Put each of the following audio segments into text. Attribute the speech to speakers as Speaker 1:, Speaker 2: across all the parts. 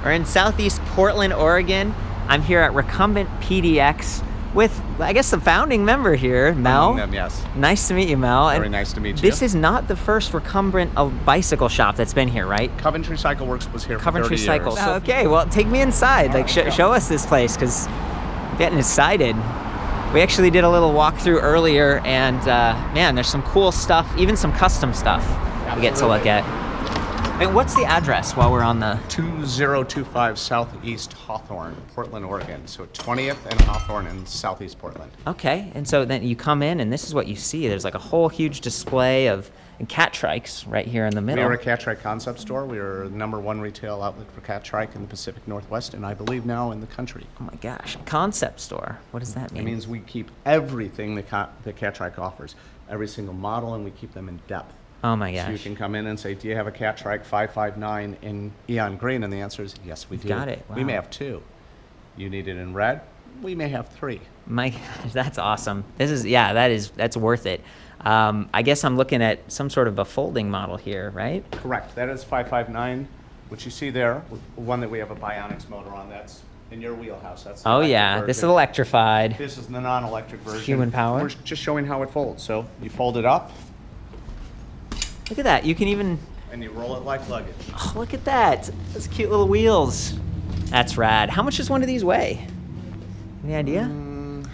Speaker 1: We're in Southeast Portland, Oregon. I'm here at Recumbent PDX with, I guess, the founding member here, Mel.
Speaker 2: Them, yes.
Speaker 1: Nice to meet you, Mel.
Speaker 2: Very nice to meet you.
Speaker 1: This is not the first recumbent bicycle shop that's been here, right?
Speaker 2: Coventry Cycle Works was here
Speaker 1: Coventry
Speaker 2: for 30
Speaker 1: Cycles.
Speaker 2: years.
Speaker 1: Oh, okay, well, take me inside. Like, show us this place, because I'm getting excited. We actually did a little walkthrough earlier, and man, there's some cool stuff, even some custom stuff we get to look at. And what's the address while we're on the...
Speaker 2: 2025 Southeast Hawthorne, Portland, Oregon. So 20th and Hawthorne in Southeast Portland.
Speaker 1: Okay, and so then you come in, and this is what you see. There's like a whole huge display of Catrikes right here in the middle.
Speaker 2: We are a Catrike Concept store. We are the #1 retail outlet for Catrike in the Pacific Northwest, and I believe now in the country.
Speaker 1: Oh my gosh, a concept store. What does that mean?
Speaker 2: It means we keep everything that Catrike offers, every single model, and we keep them in depth.
Speaker 1: Oh my gosh.
Speaker 2: So you can come in and say, do you have a Catrike 559 in Eon Green? And the answer is yes, we do.
Speaker 1: Got it. Wow.
Speaker 2: We may have 2. You need it in red? We may have 3.
Speaker 1: My gosh, that's awesome. This is, yeah, that's worth it. I guess I'm looking at some sort of a folding model here, right?
Speaker 2: Correct. That is 559, which you see there, one that we have a Bionics motor on. That's in your wheelhouse. That's the
Speaker 1: yeah,
Speaker 2: version.
Speaker 1: this is electrified.
Speaker 2: This is the non-electric version.
Speaker 1: Human power.
Speaker 2: We're just showing how it folds. So you fold it up.
Speaker 1: Look at that. You can even...
Speaker 2: And you roll it like luggage.
Speaker 1: Oh, look at that. Those cute little wheels. That's rad. How much does one of these weigh? Any idea?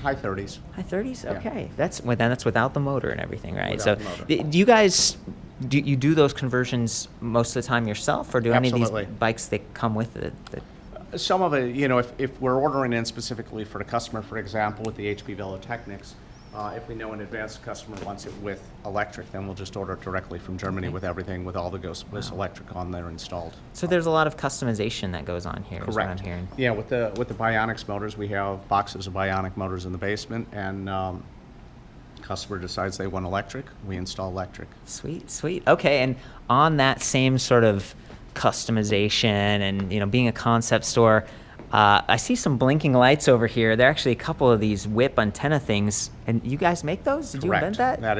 Speaker 2: High 30s.
Speaker 1: High 30s?
Speaker 2: Yeah.
Speaker 1: Okay. That's without the motor and everything, right?
Speaker 2: Without
Speaker 1: so
Speaker 2: the motor.
Speaker 1: do you guys... Do you do those conversions most of the time yourself, or do any of
Speaker 2: Absolutely.
Speaker 1: these bikes that come with it?
Speaker 2: Some of it, you know, if we're ordering in specifically for the customer, for example, with the HP Velotechnics, if we know in advance the customer wants it with electric, then we'll just order it directly from Germany with everything, with all the GOES electric on there installed.
Speaker 1: So there's a lot of customization that goes on here, is what I'm hearing.
Speaker 2: Yeah, with the Bionics motors, we have boxes of Bionic motors in the basement, and customer decides they want electric, we install electric.
Speaker 1: Sweet, sweet. Okay, and on that same sort of customization and, you know, being a concept store, I see some blinking lights over here. There are actually a couple of these whip antenna things, and you guys make those? Did you invent that?
Speaker 2: That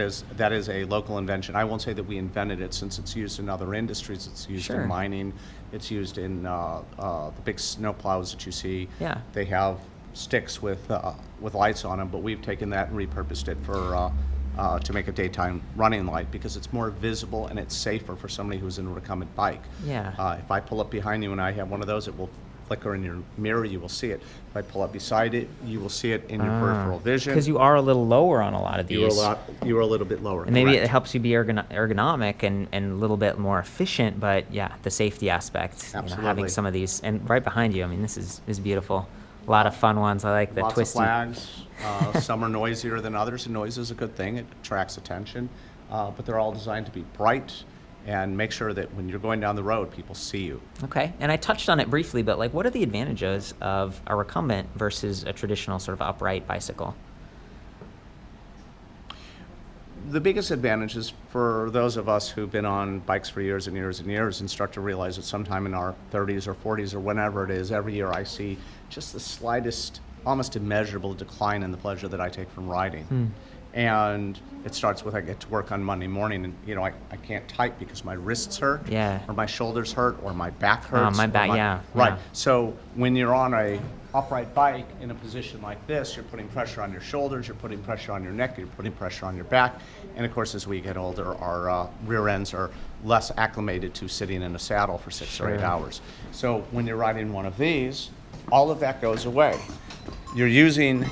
Speaker 2: is a local invention. I won't say that we invented it, since it's used in other industries. It's used in mining. It's used in the big snow plows that you see.
Speaker 1: Yeah.
Speaker 2: They have sticks with lights on them, but we've taken that and repurposed it for to make a daytime running light, because it's more visible and it's safer for somebody who's in a recumbent bike.
Speaker 1: Yeah.
Speaker 2: If I pull up behind you and I have one of those, it will flicker in your mirror, you will see it. If I pull up beside it, you will see it in your peripheral vision.
Speaker 1: Because you are a little lower on a lot of these.
Speaker 2: You are a little bit lower.
Speaker 1: And maybe
Speaker 2: correct.
Speaker 1: it helps you be ergonomic and a little bit more efficient, but yeah, the safety aspect, you know, having some of these. And right behind you, I mean, this is beautiful. A lot of fun ones. I like the
Speaker 2: Lots
Speaker 1: twisty.
Speaker 2: of flags. Some are noisier than others, and noise is a good thing. It attracts attention. But they're all designed to be bright and make sure that when you're going down the road, people see you.
Speaker 1: Okay, and I touched on it briefly, but like, what are the advantages of a recumbent versus a traditional sort of upright bicycle?
Speaker 2: The biggest advantage is for those of us who've been on bikes for years and years and years and start to realize that sometime in our 30s or 40s or whenever it is, every year I see just the slightest, almost immeasurable decline in the pleasure that I take from riding. And it starts with, I get to work on Monday morning, and you know, I can't type because my wrists hurt, or my shoulders hurt, or my back hurts.
Speaker 1: My back,
Speaker 2: Right.
Speaker 1: Yeah.
Speaker 2: So when you're on a upright bike in a position like this, you're putting pressure on your shoulders, you're putting pressure on your neck, you're putting pressure on your back, and of course, as we get older, our rear ends are less acclimated to sitting in a saddle for 6 or 8 hours. So when you're riding one of these, all of that goes away. You're using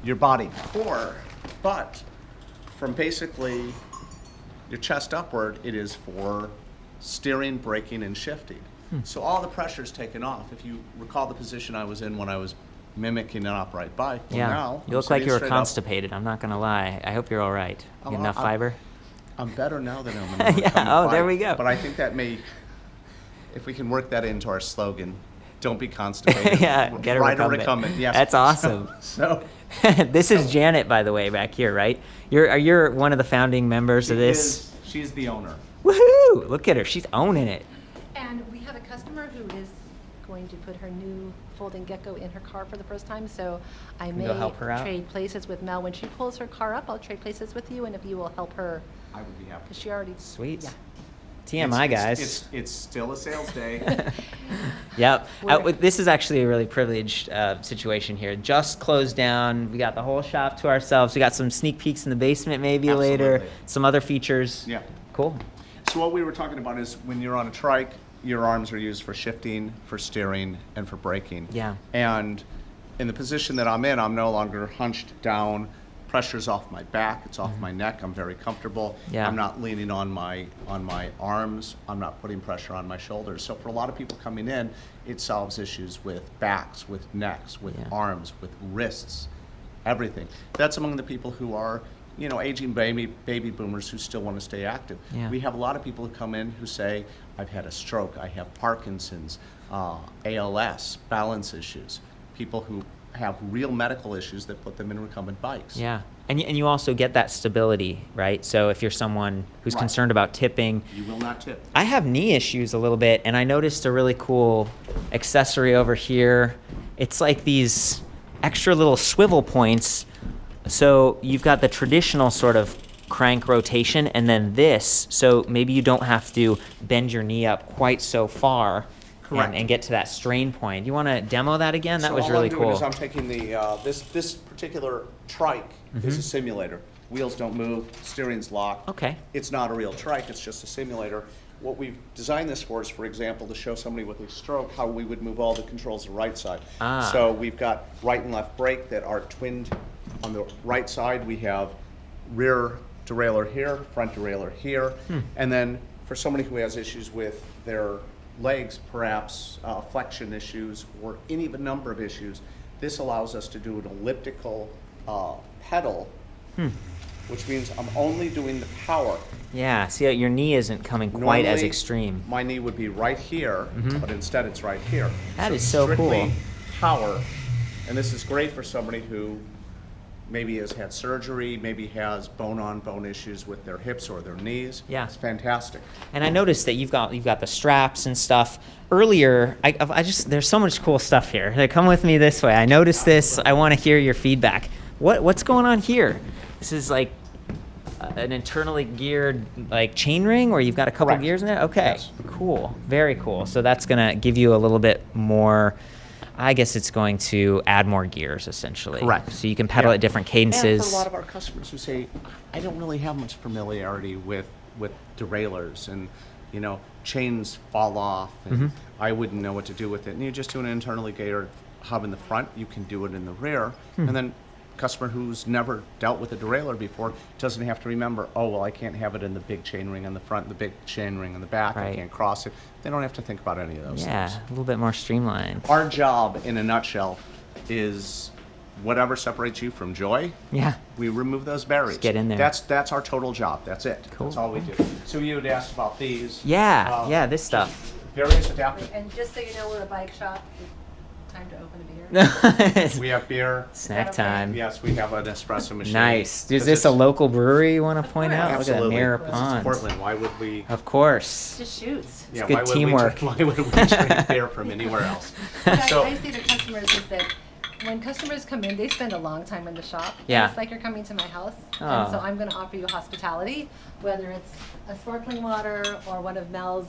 Speaker 2: your body core, but from basically your chest upward, it is for steering, braking, and shifting. So all the pressure is taken off. If you recall the position I was in when I was mimicking an upright bike, well, now
Speaker 1: you look like you were constipated. I'm not gonna lie. I hope you're all right. You get enough fiber?
Speaker 2: I'm better now than I'm in
Speaker 1: yeah. Oh, there we go.
Speaker 2: But I think that may, if we can work that into our slogan, don't be constipated.
Speaker 1: Yeah, get a recumbent.
Speaker 2: Yes.
Speaker 1: That's awesome.
Speaker 2: So
Speaker 1: this is Janet, by the way, back here, right? You're one of the founding members of this.
Speaker 2: She's the owner.
Speaker 1: Woohoo! Look at her. She's owning it.
Speaker 3: And we have a customer who is going to put her new folding gecko in her car for the first time, so I may
Speaker 1: help her out?
Speaker 3: trade places with Mel. When she pulls her car up, I'll trade places with you, and if you will help her,
Speaker 2: I would be happy.
Speaker 3: because she already...
Speaker 1: Sweet.
Speaker 3: Yeah.
Speaker 1: TMI, guys.
Speaker 2: It's still a sales day.
Speaker 1: Yep. This is actually a really privileged situation here. Just closed down. We got the whole shop to ourselves. We got some sneak peeks in the basement maybe later.
Speaker 2: Absolutely.
Speaker 1: Some other features.
Speaker 2: Yeah.
Speaker 1: Cool.
Speaker 2: So what we were talking about is when you're on a trike, your arms are used for shifting, for steering, and for braking.
Speaker 1: Yeah.
Speaker 2: And in the position that I'm in, I'm no longer hunched down. Pressure's off my back, it's off my neck. I'm very comfortable.
Speaker 1: Yeah.
Speaker 2: I'm not leaning on my arms. I'm not putting pressure on my shoulders. So for a lot of people coming in, it solves issues with backs, with necks, with arms, with wrists, everything. That's among the people who are, you know, aging baby boomers who still want to stay active.
Speaker 1: Yeah.
Speaker 2: We have a lot of people who come in who say, I've had a stroke, I have Parkinson's, ALS, balance issues. People who have real medical issues that put them in recumbent bikes.
Speaker 1: Yeah. And you also get that stability, right? So if you're someone who's concerned about tipping.
Speaker 2: You will not tip.
Speaker 1: I have knee issues a little bit, and I noticed a really cool accessory over here. It's like these extra little swivel points. So you've got the traditional sort of crank rotation, and then this, so maybe you don't have to bend your knee up quite so far.
Speaker 2: Correct.
Speaker 1: And get to that strain point. You want to demo that again? That
Speaker 2: So
Speaker 1: was
Speaker 2: all
Speaker 1: really
Speaker 2: I'm doing
Speaker 1: cool.
Speaker 2: is I'm taking the this particular trike is a simulator. Wheels don't move, steering's locked.
Speaker 1: Okay.
Speaker 2: It's not a real trike, it's just a simulator. What we've designed this for is, for example, to show somebody with a stroke how we would move all the controls to the right side.
Speaker 1: Ah.
Speaker 2: So we've got right and left brake that are twinned. On the right side, we have rear derailleur here, front derailleur here. And then for somebody who has issues with their legs, perhaps flexion issues, or any of a number of issues, this allows us to do an elliptical pedal, which means I'm only doing the power.
Speaker 1: Yeah, see, your knee isn't coming quite as
Speaker 2: Normally,
Speaker 1: extreme.
Speaker 2: My knee would be right here, but instead it's right here.
Speaker 1: That is so
Speaker 2: strictly
Speaker 1: cool.
Speaker 2: Power, and this is great for somebody who maybe has had surgery, maybe has bone-on-bone issues with their hips or their knees.
Speaker 1: Yeah.
Speaker 2: It's fantastic.
Speaker 1: And I noticed that you've got the straps and stuff. Earlier, I just there's so much cool stuff here. Like, come with me this way. I noticed this. I want to hear your feedback. What's going on here? This is like an internally geared like chain ring, or you've got a couple
Speaker 2: Correct.
Speaker 1: gears in there. Okay,
Speaker 2: Yes.
Speaker 1: cool, very cool. So that's gonna give you a little bit more. I guess it's going to add more gears, essentially.
Speaker 2: Correct.
Speaker 1: So you can pedal
Speaker 2: Yeah.
Speaker 1: at different
Speaker 2: And
Speaker 1: cadences.
Speaker 2: for a lot of our customers who say, I don't really have much familiarity with derailleurs, and you know, chains fall off, and I wouldn't know what to do with it. And you just do an internally geared hub in the front, you can do it in the rear, and then customer who's never dealt with a derailleur before doesn't have to remember, oh, well, I can't have it in the big chain ring in the front, the big chain ring in the back,
Speaker 1: Right.
Speaker 2: I can't cross it. They don't have to think about any of those
Speaker 1: Yeah,
Speaker 2: things.
Speaker 1: a little bit more streamlined.
Speaker 2: Our job, in a nutshell, is whatever separates you from joy,
Speaker 1: Yeah.
Speaker 2: we remove those barriers.
Speaker 1: Just get in there.
Speaker 2: That's our total job. That's it.
Speaker 1: Cool.
Speaker 2: That's all we do. So you had asked about these.
Speaker 1: Yeah, this stuff.
Speaker 2: Various adaptive.
Speaker 3: And just so you know, we're a bike shop. Time to open a beer.
Speaker 2: We have beer.
Speaker 1: Snack
Speaker 3: Is that okay?
Speaker 1: time.
Speaker 2: Yes, we have an espresso machine.
Speaker 1: Nice. Is
Speaker 2: Because
Speaker 1: this a
Speaker 2: it's-
Speaker 1: local brewery you want to point out? Look at that
Speaker 2: Absolutely.
Speaker 1: Mirror
Speaker 2: This is
Speaker 1: Pond.
Speaker 2: Portland. Why would we?
Speaker 1: Of course.
Speaker 3: Just shoots.
Speaker 2: Yeah,
Speaker 1: good
Speaker 2: why would
Speaker 1: teamwork.
Speaker 2: Why would we drink beer from anywhere else?
Speaker 3: What
Speaker 2: So-
Speaker 3: I say to customers is that when customers come in, they spend a long time in the shop. And
Speaker 1: Yeah.
Speaker 3: it's like you're coming to my house.
Speaker 1: Oh.
Speaker 3: And so I'm going to offer you hospitality, whether it's a sparkling water or one of Mel's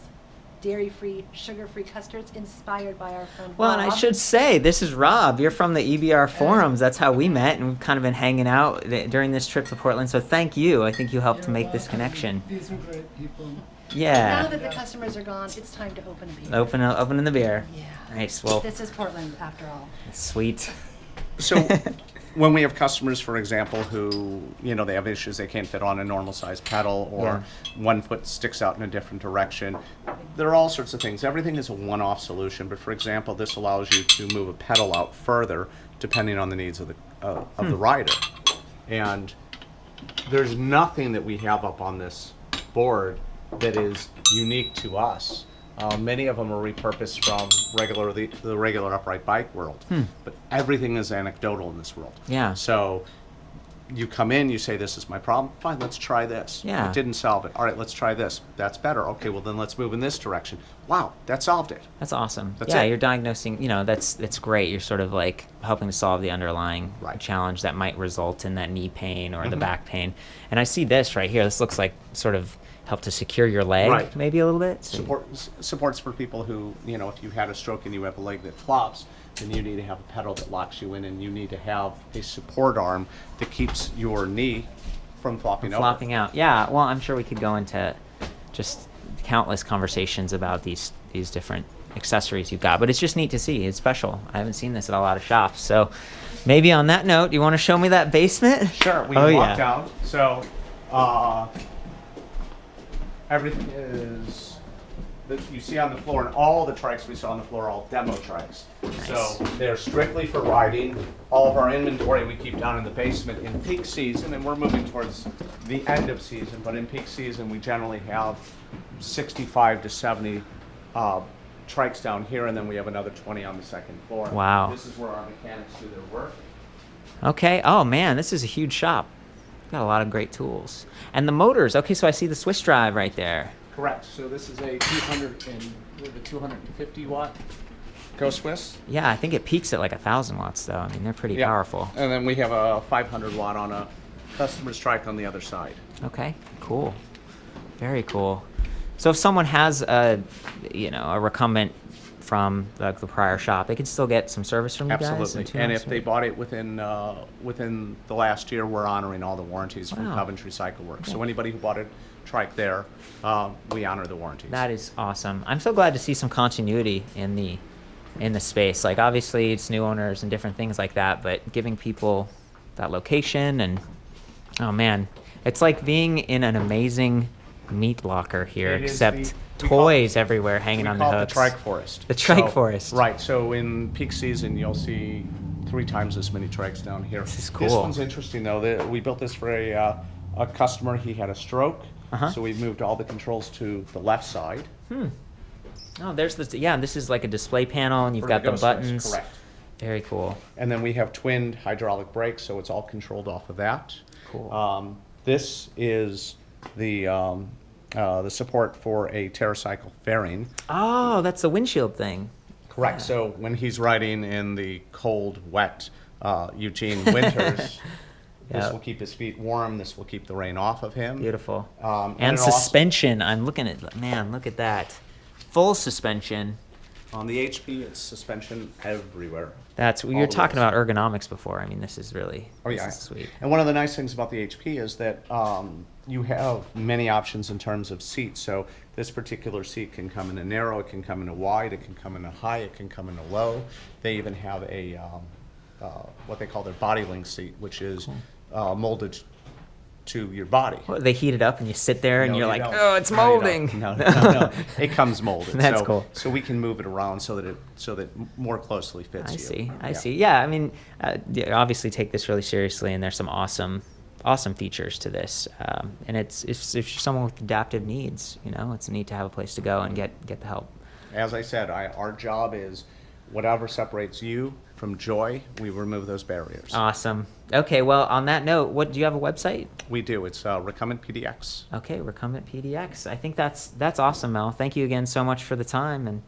Speaker 3: dairy-free, sugar-free custards inspired by our friend
Speaker 1: Well, and I
Speaker 3: Rob.
Speaker 1: should say, this is Rob. You're from the EBR forums. That's how we met, and we've kind of been hanging out during this trip to Portland. So thank you. I think you helped to make this connection.
Speaker 4: These are great people.
Speaker 3: Now
Speaker 1: Yeah.
Speaker 3: that the customers are gone, it's time to open a beer.
Speaker 1: Opening the beer.
Speaker 3: Yeah.
Speaker 1: Nice. Well,
Speaker 3: This is Portland, after all.
Speaker 1: sweet.
Speaker 2: So when we have customers, for example, who, you know, they have issues, they can't fit on a normal size pedal, or one foot sticks out in a different direction, there are all sorts of things. Everything is a one-off solution, but for example, this allows you to move a pedal out further depending on the needs of the rider. And there's nothing that we have up on this board that is unique to us. Many of them are repurposed from the regular upright bike world, but everything is anecdotal in this world.
Speaker 1: Yeah.
Speaker 2: So you come in, you say, this is my problem. Fine, let's try this.
Speaker 1: Yeah.
Speaker 2: It didn't solve it. All right, let's try this. That's better. Okay, well then let's move in this direction. Wow, that solved it.
Speaker 1: That's awesome.
Speaker 2: That's
Speaker 1: yeah,
Speaker 2: it.
Speaker 1: you're diagnosing, that's great. You're sort of like helping to solve the underlying
Speaker 2: Right.
Speaker 1: challenge that might result in that knee pain or the back pain. And I see this right here. This looks like sort of help to secure your leg,
Speaker 2: Right.
Speaker 1: maybe a little bit. So
Speaker 2: Supports for people who, if you had a stroke and you have a leg that flops, then you need to have a pedal that locks you in, and you need to have a support arm that keeps your knee from flopping over.
Speaker 1: flopping out. Yeah, well, I'm sure we could go into just countless conversations about these different accessories you've got, but it's just neat to see. It's special. I haven't seen this at a lot of shops. So maybe on that note, you want to show me that basement?
Speaker 2: Sure, we
Speaker 1: Oh,
Speaker 2: walk
Speaker 1: yeah.
Speaker 2: down. So everything is that you see on the floor, and all the trikes we saw on the floor are all demo trikes. So they're strictly for riding. All of our inventory we keep down in the basement in peak season, and we're moving towards the end of season, but in peak season we generally have 65 to 70 trikes down here, and then we have another 20 on the second floor.
Speaker 1: Wow.
Speaker 2: This is where our mechanics do their work.
Speaker 1: Okay. Oh man, this is a huge shop. Got a lot of great tools. And the motors. Okay, so I see the Swiss drive right there.
Speaker 2: Correct. So this is a 250 watt Go Swiss.
Speaker 1: Yeah, I think it peaks at like 1,000 watts though. I mean, they're pretty powerful.
Speaker 2: And then we have a 500 watt on a customer's trike on the other side.
Speaker 1: Okay, cool. Very cool. So if someone has a recumbent from the prior shop, they can still get some service from you guys?
Speaker 2: Absolutely. And if they bought it within the last year, we're honoring all the warranties from
Speaker 1: Wow.
Speaker 2: Coventry Cycle Works. So anybody who bought a trike there, we honor the warranties.
Speaker 1: That is awesome. I'm so glad to see some continuity in the space. Like obviously it's new owners and different things like that, but giving people that location and oh man, it's like being in an amazing meat locker here,
Speaker 2: It is
Speaker 1: except
Speaker 2: we
Speaker 1: toys everywhere hanging on the
Speaker 2: call it
Speaker 1: hooks.
Speaker 2: the trike forest.
Speaker 1: The trike
Speaker 2: So-
Speaker 1: forest.
Speaker 2: Right. So in peak season, you'll see 3 times as many trikes down here.
Speaker 1: This is
Speaker 2: This
Speaker 1: cool.
Speaker 2: one's interesting though. We built this for a customer. He had a stroke, so we moved all the controls to the left side.
Speaker 1: Oh, there's this. Yeah, this is like a display panel, and you've
Speaker 2: For
Speaker 1: got the
Speaker 2: Go Swiss,
Speaker 1: buttons.
Speaker 2: Correct.
Speaker 1: Very cool.
Speaker 2: And then we have twinned hydraulic brakes, so it's all controlled off of that.
Speaker 1: Cool.
Speaker 2: This is the support for a TerraCycle fairing.
Speaker 1: Oh, that's the windshield thing.
Speaker 2: Correct. So when he's riding in the cold, wet Eugene winters, this
Speaker 1: Yep.
Speaker 2: will keep his feet warm. This will keep the rain off of him.
Speaker 1: Beautiful.
Speaker 2: And
Speaker 1: And
Speaker 2: it also-
Speaker 1: suspension. I'm looking at, man, look at that. Full suspension.
Speaker 2: On the HP, it's suspension everywhere.
Speaker 1: That's, you
Speaker 2: All
Speaker 1: were
Speaker 2: the
Speaker 1: talking
Speaker 2: wheels.
Speaker 1: about ergonomics before. I mean, this is really,
Speaker 2: Oh
Speaker 1: this
Speaker 2: yeah,
Speaker 1: is sweet.
Speaker 2: And one of the nice things about the HP is that you have many options in terms of seats. So this particular seat can come in a narrow, it can come in a wide, it can come in a high, it can come in a low. They even have a what they call their body link seat, which is molded to your body.
Speaker 1: Well, they heat it up and you sit there and
Speaker 2: No,
Speaker 1: you're
Speaker 2: you
Speaker 1: like,
Speaker 2: don't.
Speaker 1: oh, it's
Speaker 2: No, you
Speaker 1: molding.
Speaker 2: don't. No. It comes molded.
Speaker 1: That's
Speaker 2: so,
Speaker 1: cool.
Speaker 2: So we can move it around so that more closely fits
Speaker 1: I
Speaker 2: you.
Speaker 1: see. I
Speaker 2: Yeah.
Speaker 1: see. Yeah, I mean, obviously take this really seriously, and there's some awesome features to this. And it's if you're someone with adaptive needs, it's neat to have a place to go and get the help.
Speaker 2: As I said, our job is whatever separates you from joy, we remove those barriers.
Speaker 1: Awesome. Okay, well, on that note, do you have a website?
Speaker 2: We do. It's Recumbent PDX.
Speaker 1: Okay, Recumbent PDX. I think that's awesome, Mel. Thank you again so much for the time, and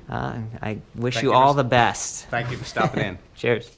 Speaker 1: I wish
Speaker 2: Thank
Speaker 1: you
Speaker 2: you,
Speaker 1: all
Speaker 2: Mr.
Speaker 1: the best.
Speaker 2: Thank you for stopping in.
Speaker 1: Cheers.